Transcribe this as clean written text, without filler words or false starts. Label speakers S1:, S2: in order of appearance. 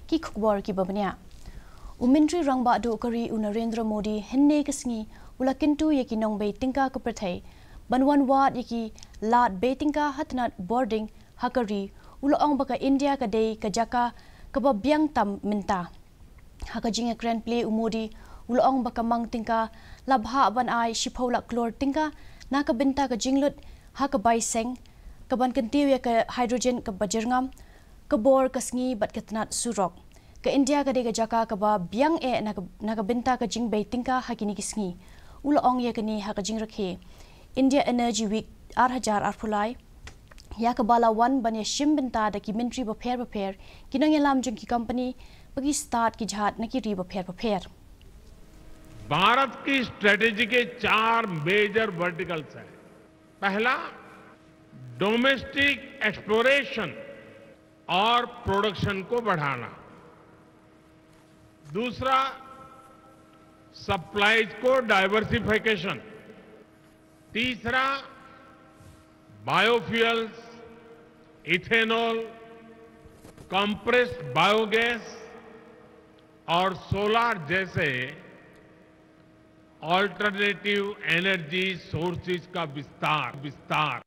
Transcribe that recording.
S1: ki khukbor ki babnya. Myntri Rangbahduh kari Narendra Modi henne kasngi ula Kyntu Iaki Nongbei Tyngka ka Pyrthei banwan wat Iaki lat be Tyngka Tnad Bording hakari ula ong baka India ka dei ka jaka ka babyang tam minta haka jinga grand play umodi ula ong baka mang Tyngka labha ban ai shiphola klor Tyngka na ka binta ka jinglut haka bai seng ka ban kantiw ka hydrogen ka bajerngam ka bor kasngi bat ka Tnad surok ka India ka dega jaka ka ba biang naga binta ka jing bei Tyngka hakini kisngi ula ong ya kani haka jing rakhe India Energy Week 8,000 arpulai ya ka bala wan ban ya shim binta da ki Myntri baper kinang ya lam jing ki company bagi start ki jhat na ki ri baper
S2: Bharat की स्ट्रेटेजी के 4 major verticals हैं। पहला domestic exploration और प्रोडक्शन को बढ़ाना, दूसरा सप्लाईज को डाइवर्सिफिकेशन, तीसरा बायोफ्यूल्स, इथेनॉल, कंप्रेस्ड बायोगैस और सोलार जैसे ऑल्टरनेटिव एनर्जी सोर्सेज का विस्तार